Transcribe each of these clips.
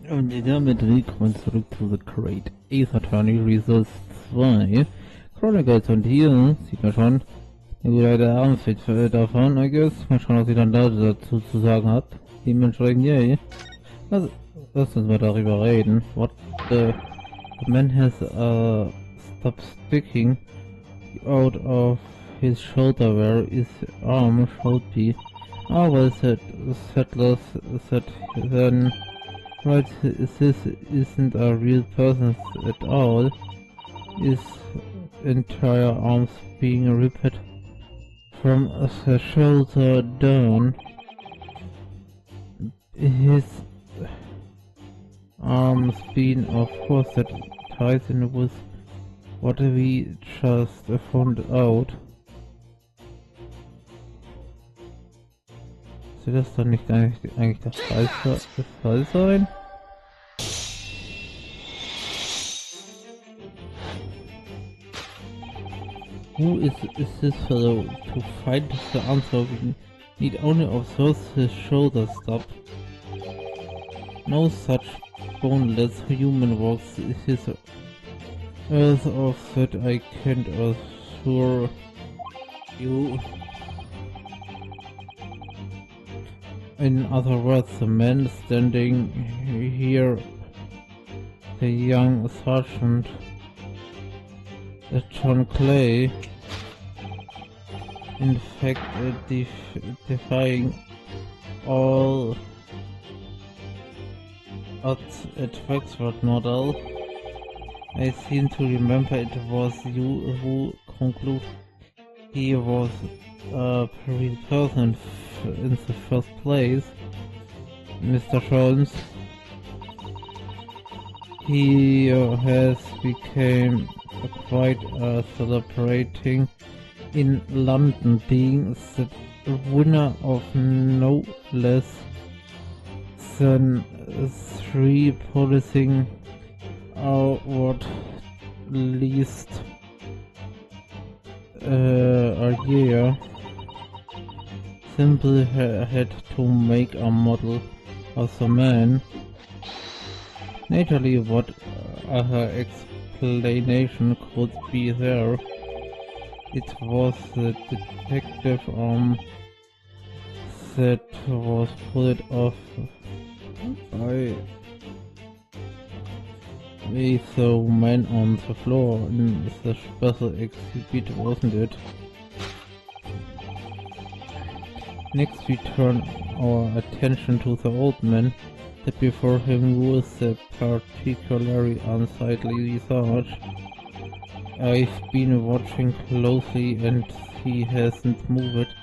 Und damit willkommen zurück zu The Great Ace Attorney Results 2 Chronicles. Und hier sieht man schon eine gute Outfit davon, I guess. Mal schauen, was sie dann dazu zu sagen hat. Dementsprechend, yay. Lass uns mal darüber reden. What the man has stopped sticking out of his shoulder where his arm should be. Aber settlers said then, right, this isn't a real person at all. His entire arms being ripped from the shoulder down. His arms being, of course, that ties in with what we just found out. Soll das dann nicht eigentlich der Fall sein? Who is this fellow? To find the answer, we need only observe his shoulder stop. No such boneless human walks his earth off that I can't assure you. In other words, the man standing here, the young sergeant, John Clay, in fact defying all odds at Wexford model. I seem to remember it was you who concluded he was a real person in the first place, Mr. Jones. He has become quite celebrating in London, being the winner of no less than 3 policing award least a year. Simply had to make a model of the man. Naturally, what other explanation could be there? It was the detective arm that was pulled off by the man on the floor in the special exhibit, wasn't it? Next we turn our attention to the old man that before him was a particularly unsightly visage. I've been watching closely and he hasn't moved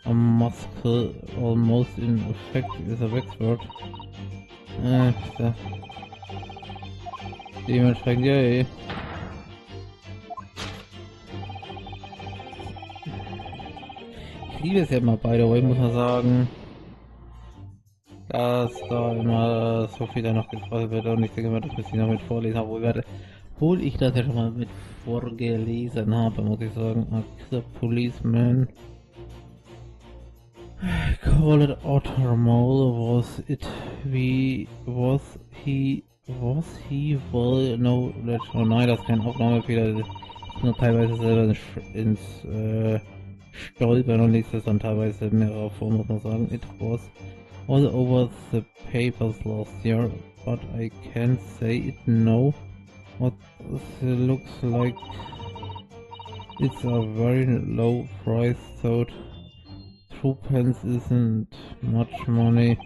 a muscle almost in effect is a Wexford. Dementsprechend, yay. Ich liebe es ja immer, by the way, muss man sagen, dass da immer so viel da noch gesprochen wird und ich denke mal, das müsste ich noch mit vorlesen, obwohl ich das ja schon mal mit vorgelesen habe, muss ich sagen. The policeman call it Ottermole, was he well, no, oh nein, das ist kein Aufnahmefehler, das ist nur teilweise selber ins Stolpern und liest es dann teilweise in mehrerer Form, muss man sagen. It was all over the papers last year, but I can't say it now. What it looks like it's a very low price, so 2 pence isn't much money.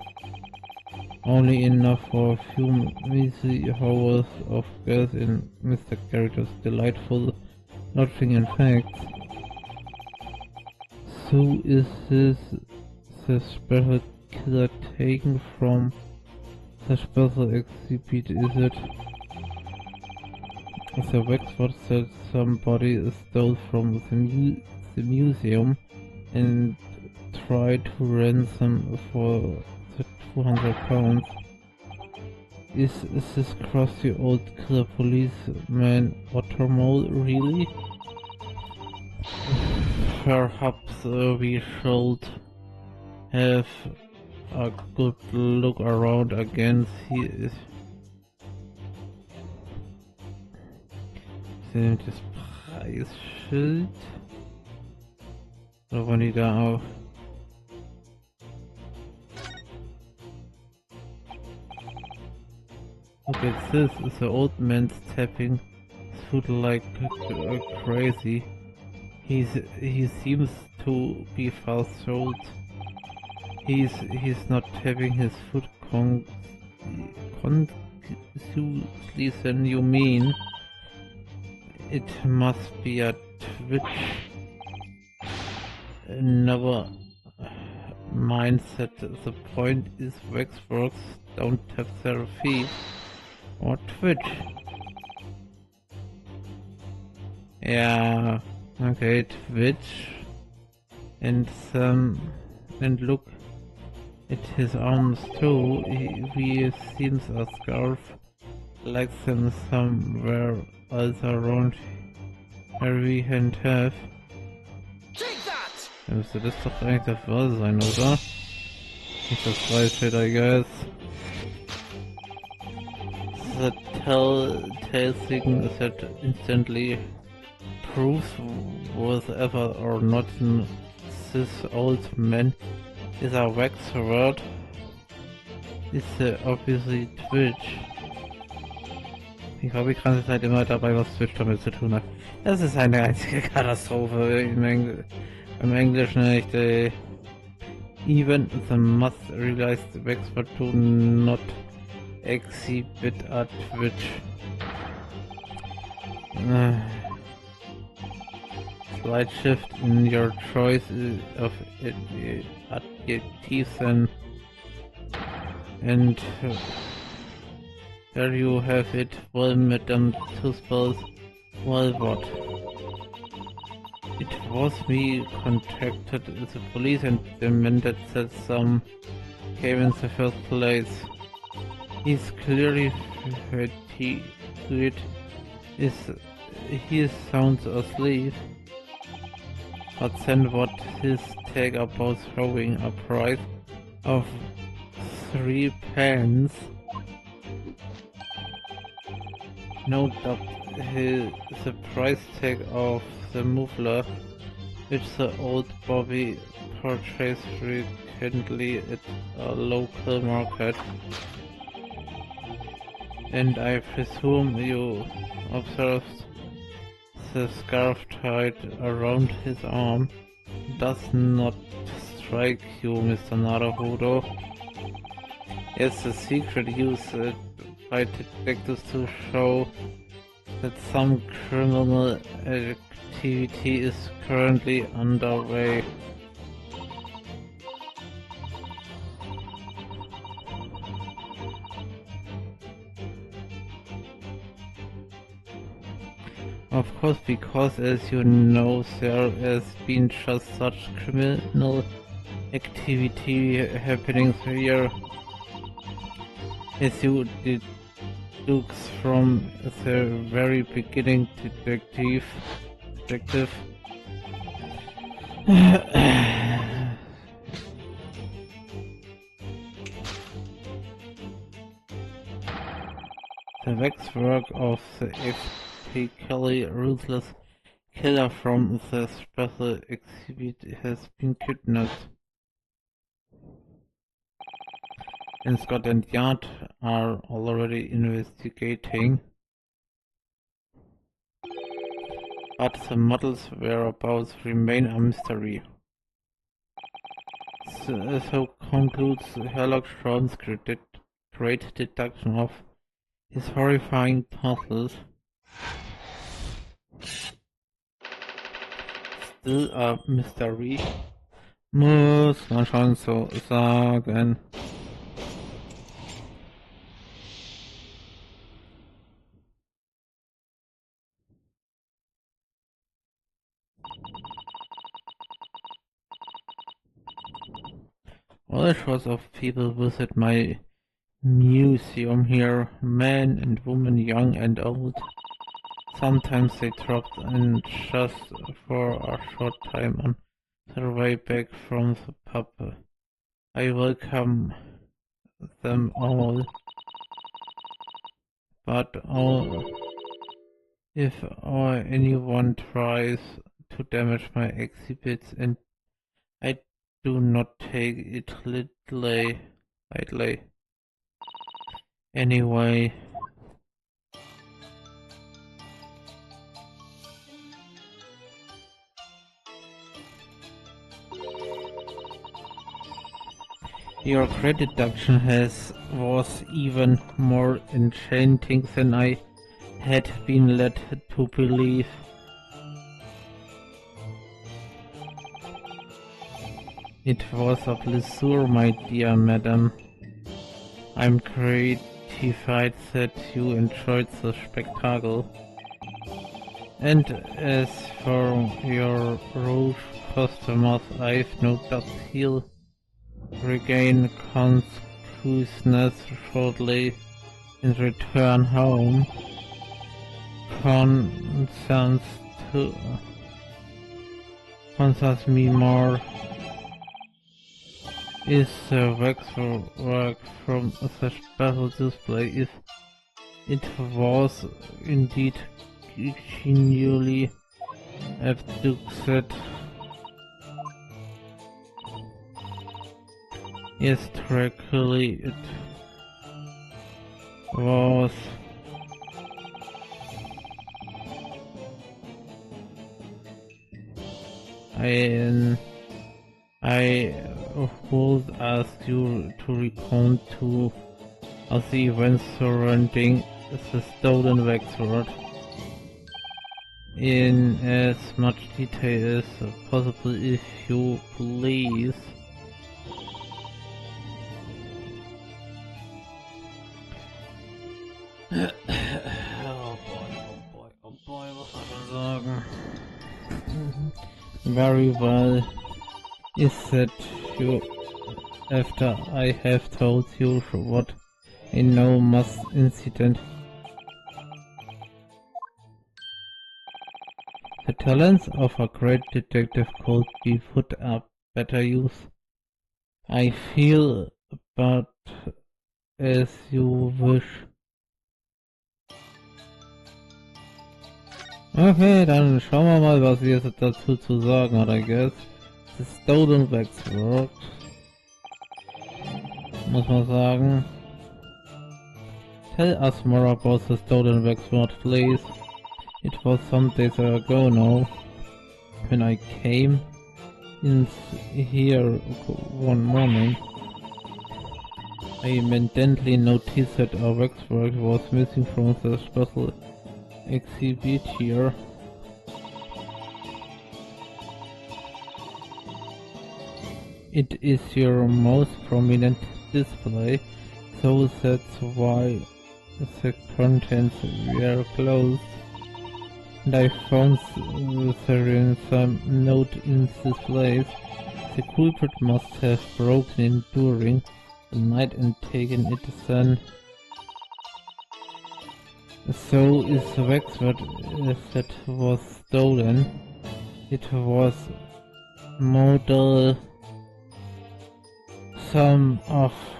Only enough for a few measly hours of gas in Mr. Garrett's delightful lodging in fact. So is this the special killer taken from the special exhibit, is it? The Wexford said somebody stole from the museum and tried to ransom for the £200. Is this crusty old killer policeman Ottermole really? Perhaps we should have a good look around again. Das Preisschild. Oder wollen die da auch? Look at this, is the old man's tapping his foot like crazy. He seems to be fast old. He's not tapping his foot consciously than you mean. It must be a twitch. Never mind that the point is waxworks don't have their feet or twitch. Yeah, okay, twitch. And look at his arms too. He seems a scarf like them somewhere else around Harry and have. Ja, müsste das doch eigentlich der Fall sein, oder? Nicht das Preisschild, I guess. The telltale thing that instantly proves whether or not this old man is a wax word is obviously Twitch. Ich glaube, die ganze Zeit immer dabei, was Twitch damit zu tun hat. Das ist eine einzige Katastrophe im Englischen, echt, even the must realize the Wexford do not exhibit at Twitch. Slight shift in your choice of adjectives and there you have it. Well, Madame Tuspel's well, what? It was me contacted the police and demanded that some came in the first place. He's clearly fatigued. He sounds asleep. But then what his take about throwing a prize of 3 pence? No doubt the price tag of the muffler, which the old Bobby purchased frequently at a local market. And I presume you observed the scarf tied around his arm. Does not strike you, Mr. Naruhodo? Yes, the secret used by detectives to show that some criminal activity is currently underway. Of course, because as you know, there has been just such criminal activity happening here. As you deduce from the very beginning, detective. The waxwork of the epically ruthless killer from the special exhibit has been kidnapped. And Scotland Yard are already investigating, but the model's whereabouts remain a mystery. So concludes Sherlock Holmes' great deduction of his horrifying puzzles. Still a mystery, muss man schon so sagen. All sorts of people visit my museum here, men and women, young and old. Sometimes they drop in just for a short time on their way back from the pub. I welcome them all, but if anyone tries to damage my exhibits, and I do not take it lightly. Anyway, your credit deduction was even more enchanting than I had been led to believe. It was a pleasure, my dear madam. I'm gratified that you enjoyed the spectacle. And as for your rouge customers, I've no doubt he'll regain consciousness shortly and return home. Concerns me more is the waxwork from the special display. If it was indeed genuinely abducted. Yes, directly it was. I would ask you to recount to us the events surrounding the stolen waxwork in as much detail as possible, if you please. Oh boy, was soll man sagen? Very well. Is that you, after I have told you what I know must incident? The talents of a great detective could be put up better use. I feel, but as you wish. Okay, dann schauen wir mal, was sie jetzt dazu zu sagen hat, I guess. The stolen waxwork. Muss man sagen. Tell us more about the stolen waxwork, please. It was some days ago now, when I came in here one morning. I immediately noticed that our waxwork was missing from the special exhibit here. It is your most prominent display, so that's why the contents were closed. And I found Serie in some note in this place. The culprit must have broken in during the night and taken it then. So is the waxwork that was stolen. It was model some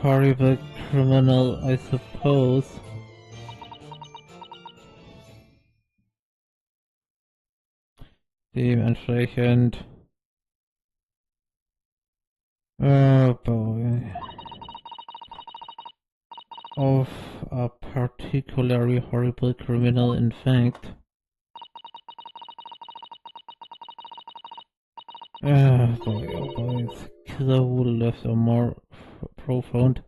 horrible criminal, I suppose. Dementsprechend. Oh boy. Of a particularly horrible criminal, in fact. Oh boy, this killer who left a more profound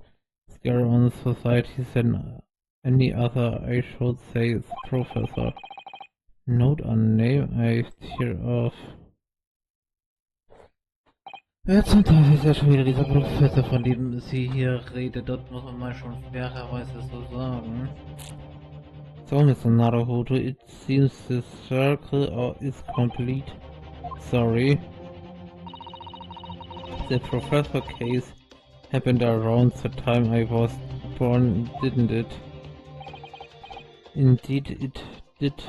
scare on society than any other, I should say, is Professor. Note a name I hear of. Wer zum Teufel ist ja schon wieder dieser Professor, von dem sie hier redet? Dort muss man mal schon fairerweise so sagen. So, Mr. Naruhodo, it seems this circle is complete. Sorry. The professor case happened around the time I was born, didn't it? Indeed it did.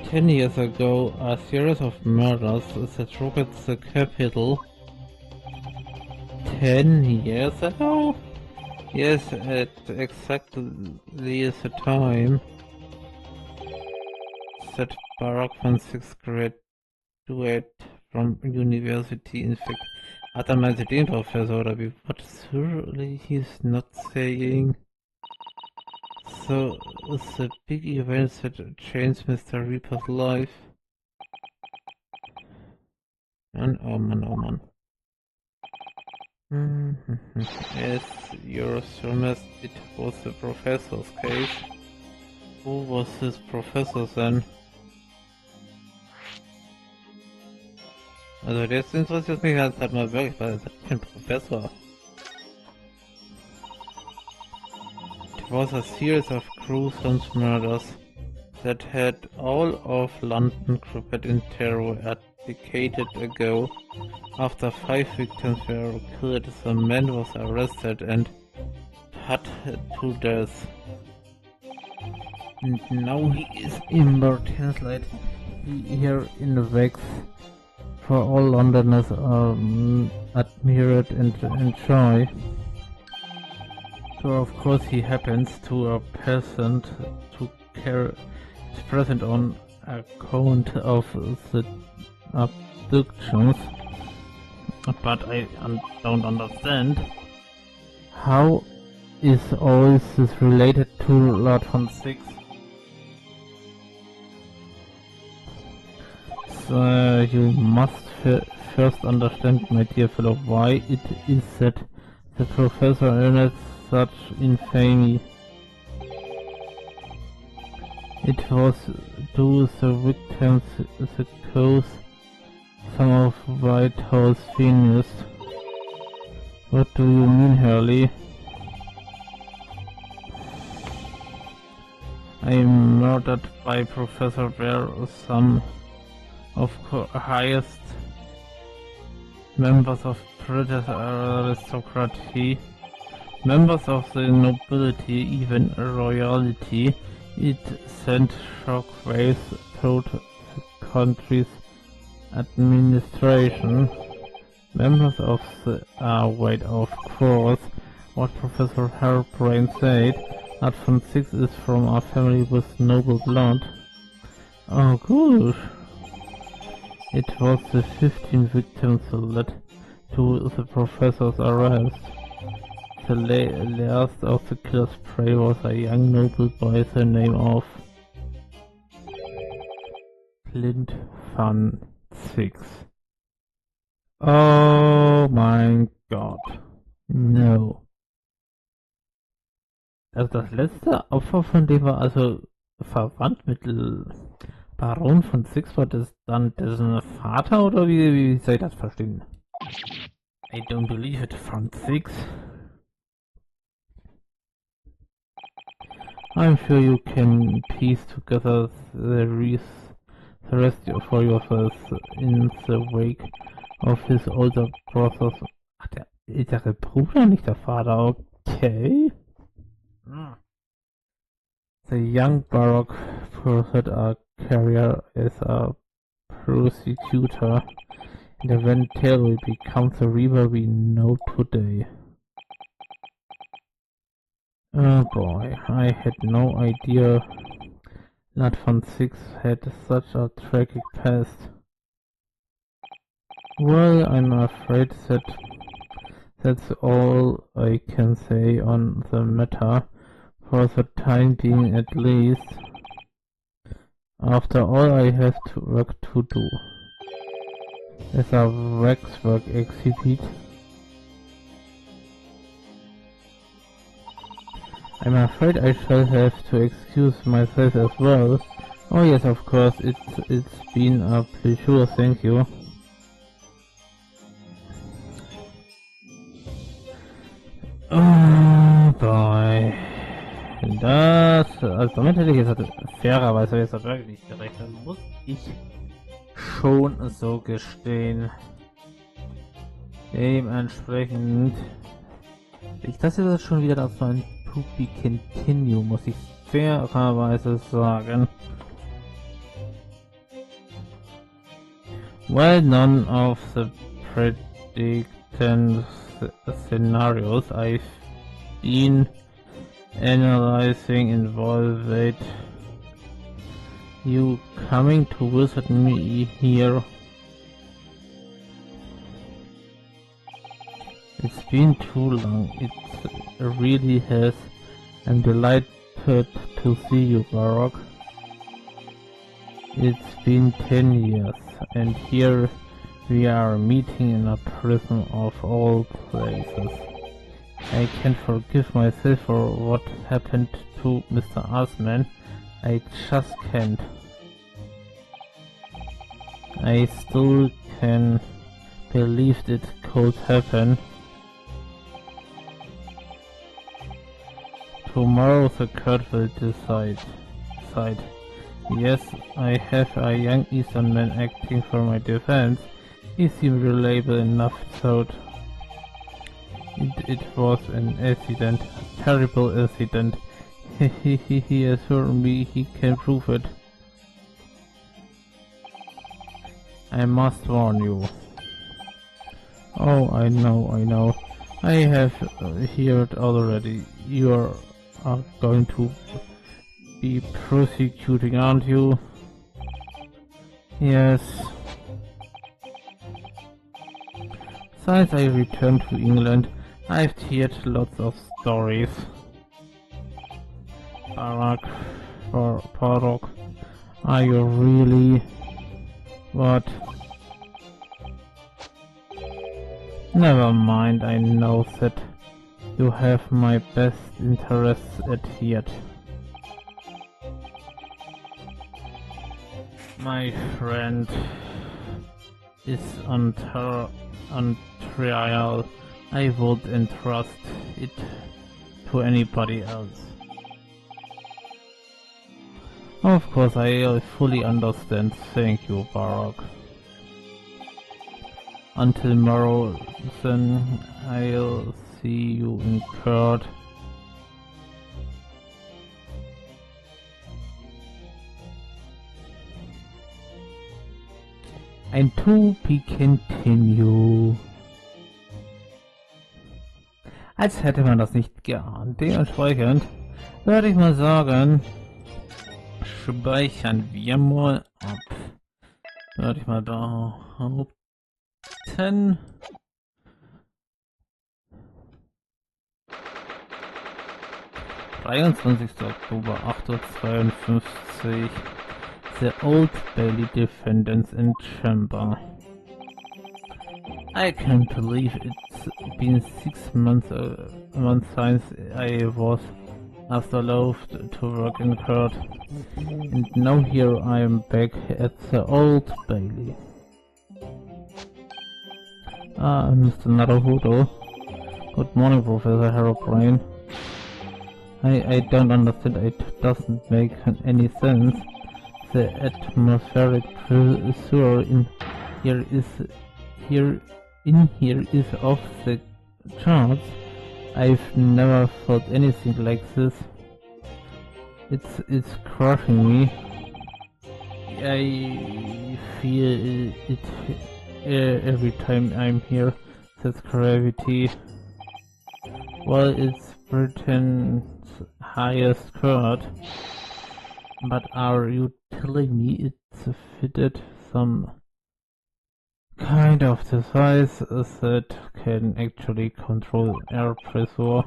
10 years ago, a series of murders that rocked the capital. 10 years ago? Yes, at exactly the time. that Barack von 6th graduate from university. In fact, hat er meinte den Professor oder wie? What surely he's not saying. So, the big events that changed Mr. Reaper's life. And oh man. As your sermon, it was the professor's case. Who was this professor then? Also das interessiert mich halt mal wirklich, weil das ist ein Professor. It was a series of gruesome murders that had all of London covered in terror a decade ago. After 5 victims were killed, the man was arrested and put to death. And now he is immortalized here in the wax for all Londoners admire and enjoy. So of course he happens to a peasant to present on account of the abductions, but I don't understand how is all this related to Lord von 6. So you must first understand, my dear fellow, why it is that the professor earned such infamy. It was to the victims the cause some of White House genius. What do you mean, Hurley? I am murdered by Professor Bear, some of highest members of British aristocracy, members of the nobility, even royalty. It sent shockwaves through the country's administration. Members of the wait, of course, what Professor Harebrain said, Lord von 6 is from a family with noble blood. Oh gosh. It was the 15 victims that led to the professor's arrest. The last of the killer's prey was a young noble by the name of Clint van 6. Oh mein Gott. No. Also das letzte Opfer von dem war also verwandt mit Baron von 6, war das dann dessen Vater oder wie soll ich das verstehen? I don't believe it, von 6. I'm sure you can piece together the rest for yourself in the wake of his older brothers. Ach, der ältere Bruder, nicht der Vater, okay. The young Baroque pursued a career as a prosecutor and eventually became the Reaper we know today. Oh boy, I had no idea Lord von 6 had such a tragic past. Well, I'm afraid that's all I can say on the matter, for the time being at least. After all, I have work to do. As a waxwork exhibit. I'm afraid I shall have to excuse myself as well. Oh yes, of course, it's been a pleasure, thank you. Oh boy. Also damit hätte ich jetzt fairerweise jetzt wirklich nicht gerechnet, muss ich schon so gestehen. Dementsprechend ich das jetzt schon wieder als so ein To be continue, muss ich fairerweise sagen. Well, none of the predicted scenarios I've been analyzing involved You coming to visit me here? It's been too long, it really has. I'm delighted to see you, Barak. It's been 10 years, and here we are meeting in a prison of all places. I can't forgive myself for what happened to Mr. Asman. I just can't. I still can't believe it could happen. Tomorrow the court will decide. Yes, I have a young Eastern man acting for my defense. He seemed reliable enough, so it was an accident, a terrible accident. He assured me he can prove it. I must warn you. Oh, I know. I have heard already. You are going to be prosecuting, aren't you? Yes. Since I returned to England, I've heard lots of stories. Barak, are you really? What? Never mind, I know that you have my best interests at heart. My friend is on trial. I won't entrust it to anybody else. Of course, I fully understand. Thank you, Barak. Until tomorrow, then I'll see you in court. And to be continue. Als hätte man das nicht geahnt. Dementsprechend würde ich mal sagen, speichern wir mal ab. Würde ich mal behaupten. 23. Oktober 8:52 Uhr. The Old Bailey Defendants in Chamber. I can't believe it's been 6 months since I was asked allowed to work in court, and now here I am back at the Old Bailey. Mr. Naruhodo. Good morning, Professor Herobrine. I don't understand, it doesn't make any sense. The atmospheric pressure in here is off the charts. I've never felt anything like this. It's crushing me. I feel it every time I'm here. That's gravity. Well, it's Britain's highest court. But are you telling me it's fitted some kind of device that can actually control air pressure?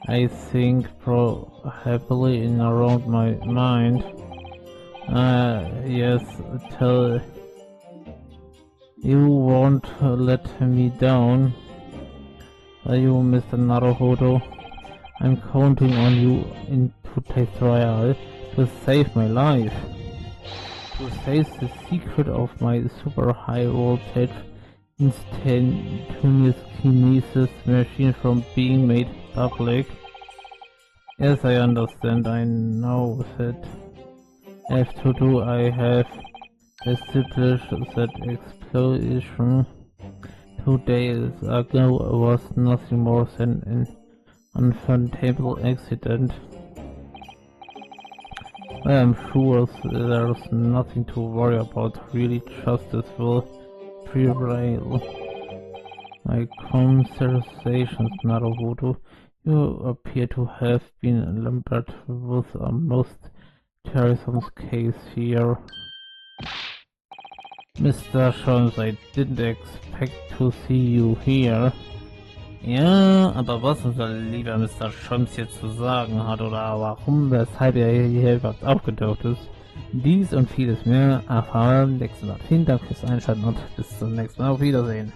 I think happily in around my mind. Yes, tell you won't let me down. Are you, Mr. Naruhodo? I'm counting on you in today's trial to save my life. To save the secret of my super high voltage instantaneous kinesis machine from being made public. Yes, I understand. I know that I have to do. I have established that explosion 2 days ago was nothing more than an unfoundable accident. I am sure there's nothing to worry about. Really, justice will prevail. My conversations, Naruhodo. You appear to have been lumbered with a most There is some case here. Mr. Scholz, I didn't expect to see you here. Ja, aber was unser lieber Mr. Scholz hier zu sagen hat oder warum, weshalb er hier überhaupt aufgetaucht ist, dies und vieles mehr erfahren nächstes Mal. Vielen Dank fürs Einschalten und bis zum nächsten Mal. Auf Wiedersehen.